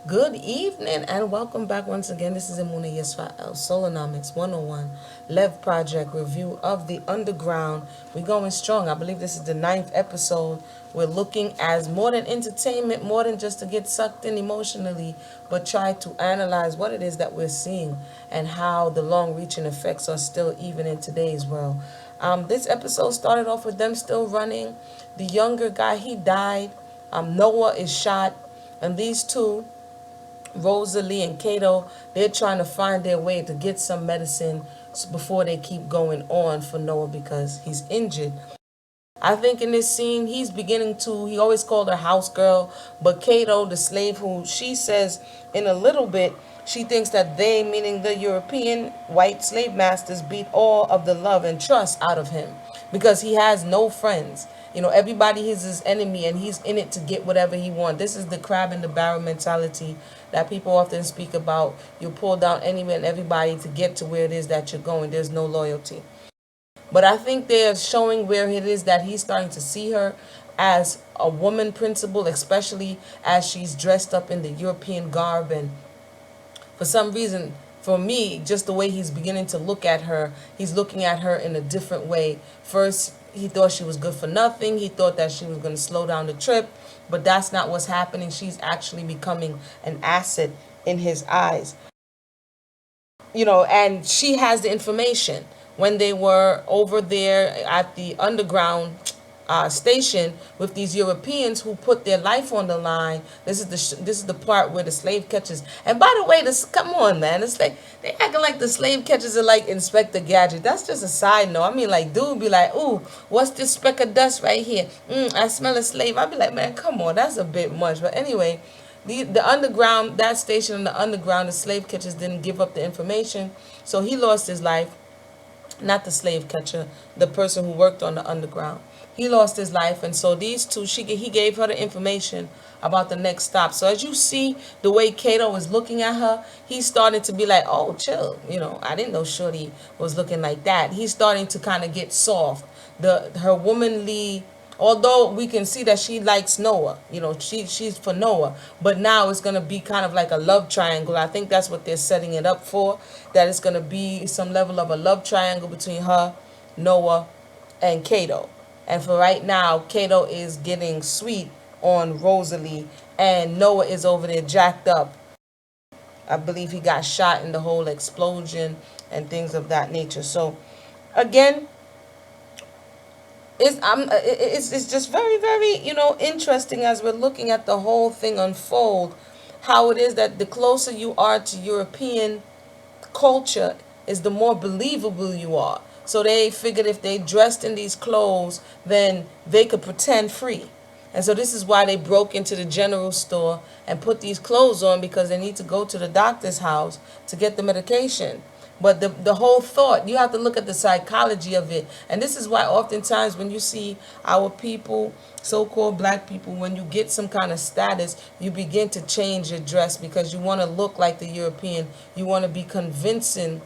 Good evening and welcome back once again. This is Imuna Yisrael, Solonomics 101, LEV Project review of the Underground. We're going strong. I believe this is the 9th episode. We're looking as more than entertainment, more than just to get sucked in emotionally, but try to analyze what it is that we're seeing and how the long-reaching effects are still even in today's world. This episode started off with them still running. The younger guy, he died. Noah is shot. And these two, Rosalie and Cato, they're trying to find their way to get some medicine before they keep going on for Noah because he's injured. I think in this scene, he's beginning to, he always called her house girl, but Cato, the slave who she says in a little bit, she thinks that they, meaning the European white slave masters, beat all of the love and trust out of him because he has no friends. You know, everybody is his enemy and he's in it to get whatever he wants. This is the crab in the barrel mentality that people often speak about. You pull down anyone and everybody to get to where it is that you're going. There's no loyalty. But I think they're showing where it is that he's starting to see her as a woman principal, especially as she's dressed up in the European garb. And for some reason, for me, just the way he's beginning to look at her, he's looking at her in a different way. First, he thought she was good for nothing. He thought that she was going to slow down the trip, but that's not what's happening. She's actually becoming an asset in his eyes. You know, and she has the information. When they were over there at the underground station with these Europeans who put their life on the line. This is the part where the slave catchers. And by the way, this, come on, man, it's like they acting like the slave catchers are like Inspector Gadget. That's just a side note. I mean, like, dude be like, ooh, what's this speck of dust right here? I smell a slave. I'd be like, man, come on, that's a bit much. But anyway, the underground, that station in the underground, the slave catchers didn't give up the information, so he lost his life. Not the slave catcher, the person who worked on the underground. He lost his life, and so these two, he gave her the information about the next stop. So as you see the way Cato is looking at her, he's starting to be like, oh, chill. You know, I didn't know Shorty was looking like that. He's starting to kind of get soft. Her womanly, although we can see that she likes Noah, you know, she's for Noah, but now it's going to be kind of like a love triangle. I think that's what they're setting it up for, that it's going to be some level of a love triangle between her, Noah, and Cato. And for right now, Cato is getting sweet on Rosalie, and Noah is over there jacked up. I believe he got shot in the whole explosion and things of that nature. So again, it's just very, very, you know, interesting as we're looking at the whole thing unfold, how it is that the closer you are to European culture is the more believable you are. So they figured if they dressed in these clothes, then they could pretend free. And so this is why they broke into the general store and put these clothes on, because they need to go to the doctor's house to get the medication. But the whole thought, you have to look at the psychology of it. And this is why oftentimes when you see our people, so-called black people, when you get some kind of status, you begin to change your dress because you want to look like the European. You want to be convincing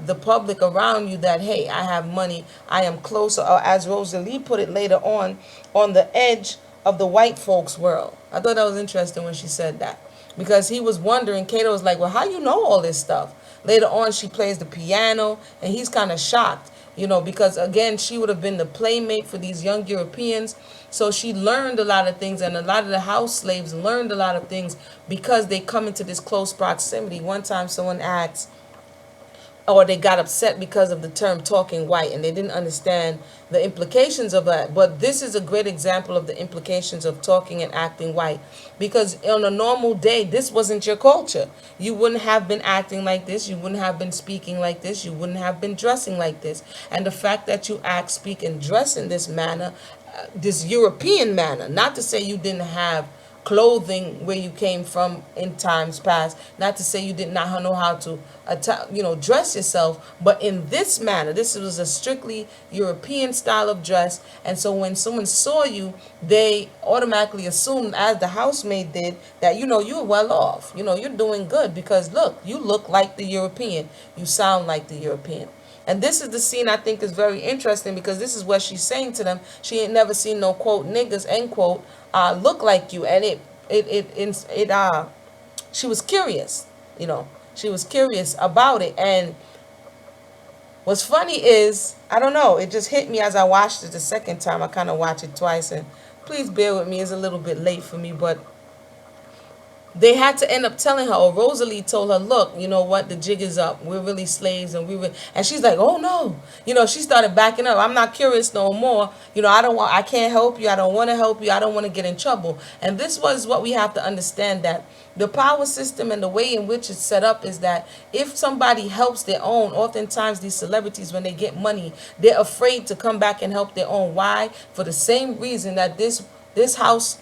the public around you that, hey, I have money, I am closer, or as Rosalie put it later on the edge of the white folks' world. I thought that was interesting when she said that, because he was wondering, Cato was like, well, how you know all this stuff? Later on, she plays the piano, and he's kind of shocked, you know, because, again, she would have been the playmate for these young Europeans. So she learned a lot of things, and a lot of the house slaves learned a lot of things because they come into this close proximity. One time someone asked, or they got upset because of the term talking white, and they didn't understand the implications of that. But this is a great example of the implications of talking and acting white, because on a normal day, this wasn't your culture. You wouldn't have been acting like this, you wouldn't have been speaking like this, you wouldn't have been dressing like this. And the fact that you act, speak, and dress in this manner, this European manner, not to say you didn't have clothing where you came from in times past, not to say you did not know how to dress yourself, but in this manner, this was a strictly European style of dress. And so when someone saw you, they automatically assumed, as the housemaid did, that, you know, you're well off, you know, you're doing good, because look, you look like the European, you sound like the European. And this is the scene I think is very interesting, because this is what she's saying to them. She ain't never seen no, quote, niggas, end quote, look like you. And it she was curious, you know, she was curious about it. And what's funny is, I don't know, it just hit me as I watched it the second time. I kind of watched it twice, and please bear with me, it's a little bit late for me, but they had to end up telling her, or Rosalie told her, look, you know what, the jig is up. We're really slaves, and and she's like, oh no. You know, she started backing up. I'm not curious no more. You know, I can't help you. I don't want to help you. I don't want to get in trouble. And this was what we have to understand, that the power system and the way in which it's set up is that if somebody helps their own, oftentimes these celebrities, when they get money, they're afraid to come back and help their own. Why? For the same reason that this house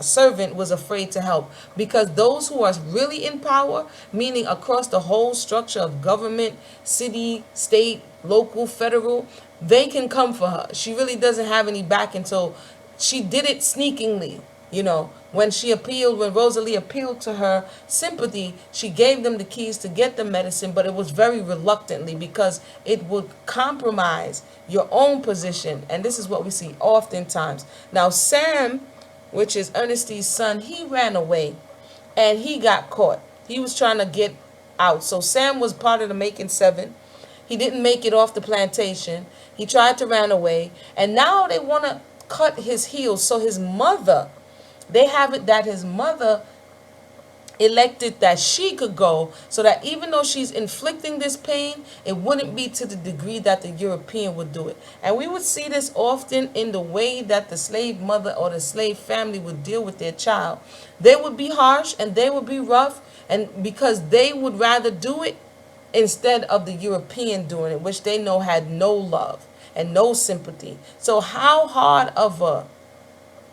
servant was afraid to help, because those who are really in power, meaning across the whole structure of government, city, state, local, federal, they can come for her. She really doesn't have any back until she did it sneakingly. You know, when when Rosalie appealed to her sympathy, she gave them the keys to get the medicine, but it was very reluctantly, because it would compromise your own position. And this is what we see oftentimes. Now, Sam, which is Ernestine's son, he ran away and he got caught. He was trying to get out. So Sam was part of the making seven. He didn't make it off the plantation. He tried to run away. And now they want to cut his heels. So his mother, they have it that his mother elected that she could go, so that even though she's inflicting this pain, it wouldn't be to the degree that the European would do it. And we would see this often in the way that the slave mother or the slave family would deal with their child. They would be harsh and they would be rough, and because they would rather do it instead of the European doing it, which they know had no love and no sympathy. So how hard of a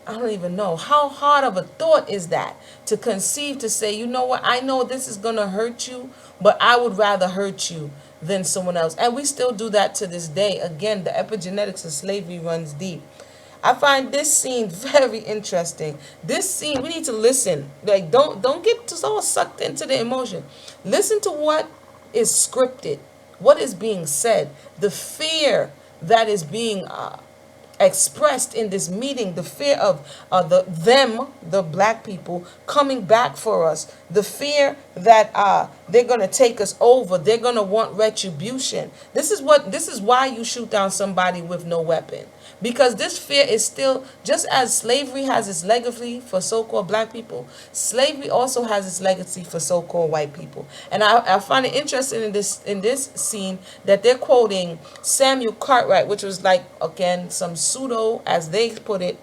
I don't even know how hard of a thought is that to conceive, to say, you know what, I know this is going to hurt you, but I would rather hurt you than someone else. And we still do that to this day. Again, the epigenetics of slavery runs deep. I find this scene very interesting. This scene, we need to listen. Like, don't get so sucked into the emotion. Listen to what is scripted, what is being said, the fear that is being expressed in this meeting, the fear of the black people coming back for us, the fear that they're going to take us over, they're going to want retribution. This is why you shoot down somebody with no weapon, because this fear is still, just as slavery has its legacy for so-called black people, slavery also has its legacy for so-called white people. And I find it interesting in this scene that they're quoting Samuel Cartwright, which was like, again, some pseudo, as they put it,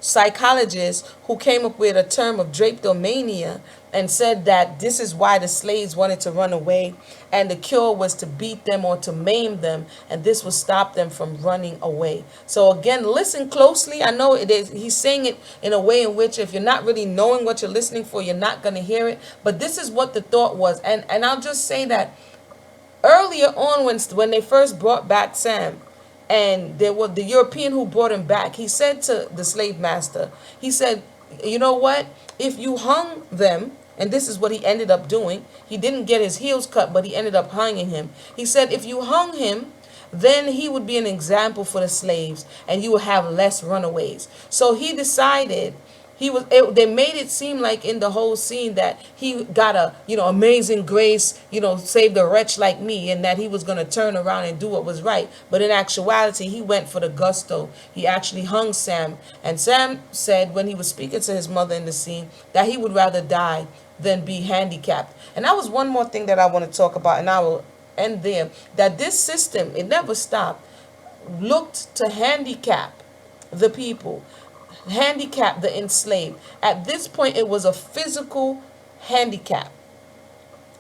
psychologist who came up with a term of drapetomania, and said that this is why the slaves wanted to run away, and the cure was to beat them or to maim them, and this would stop them from running away. So again, listen closely. I know it is, he's saying it in a way in which if you're not really knowing what you're listening for, you're not going to hear it, but this is what the thought was. And I'll just say that earlier on, when they first brought back Sam, and there was the European who brought him back, he said to the slave master, he said, you know what, if you hung them, and this is what he ended up doing, he didn't get his heels cut, but he ended up hanging him. He said, if you hung him, then he would be an example for the slaves, and you would have less runaways. So he decided, they made it seem like in the whole scene that he got a, amazing grace, saved a wretch like me, and that he was going to turn around and do what was right. But in actuality, he went for the gusto. He actually hung Sam. And Sam said, when he was speaking to his mother in the scene, that he would rather die than be handicapped. And that was one more thing that I want to talk about, and I will end there. That this system, it never stopped, looked to handicap the people, handicap the enslaved. At this point, it was a physical handicap.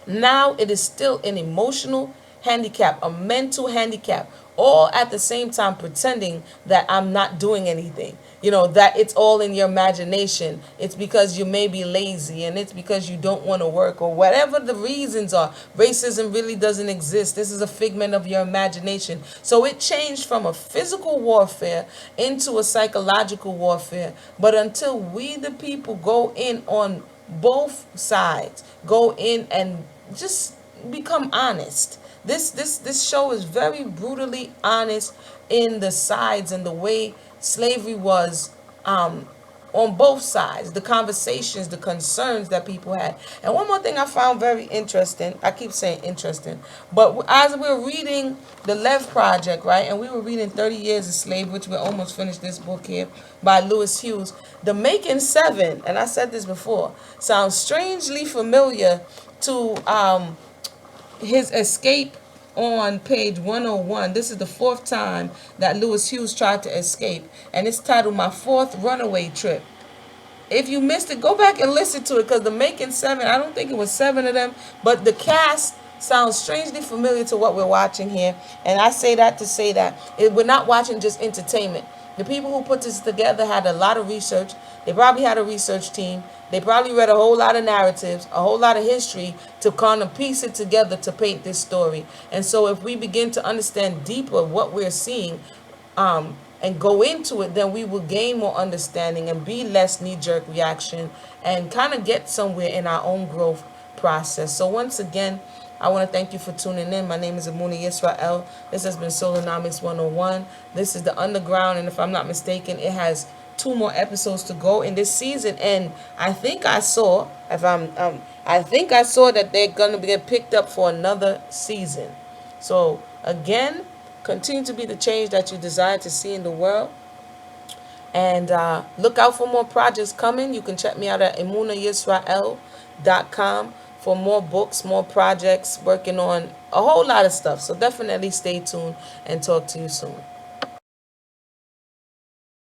Now it is still an emotional handicap, a mental handicap, all at the same time pretending that I'm not doing anything. That it's all in your imagination. It's because you may be lazy, and it's because you don't want to work, or whatever the reasons are. Racism really doesn't exist. This is a figment of your imagination. So it changed from a physical warfare into a psychological warfare. But until we, the people, go in on both sides, go in and just become honest. This show is very brutally honest in the sides and the way slavery was on both sides, the conversations, the concerns that people had. And one more thing I found very interesting, I keep saying interesting, but as we were reading the LEV Project, right, and we were reading 30 Years a Slave, which we almost finished this book here by Lewis Hughes, the Making Seven, and I said this before, sounds strangely familiar to his escape on page 101. This is the fourth time that Lewis Hughes tried to escape, and it's titled My Fourth Runaway Trip. If you missed it, go back and listen to it, because the Making Seven, I don't think it was seven of them, but the cast sounds strangely familiar to what we're watching here. And I say that to say that we're not watching just entertainment. The people who put this together had a lot of research. They probably had a research team. They probably read a whole lot of narratives, a whole lot of history to kind of piece it together to paint this story. And so if we begin to understand deeper what we're seeing, and go into it, then we will gain more understanding and be less knee-jerk reaction and kind of get somewhere in our own growth process. So once again, I want to thank you for tuning in. My name is Amuna Yisrael. This has been Solonomics 101. This is the Underground, and if I'm not mistaken, it has 2 more episodes to go in this season. And I think I saw, I think I saw that they're gonna get picked up for another season. So again, continue to be the change that you desire to see in the world. And look out for more projects coming. You can check me out at emunayisrael.com for more books, more projects, working on a whole lot of stuff. So definitely stay tuned and talk to you soon.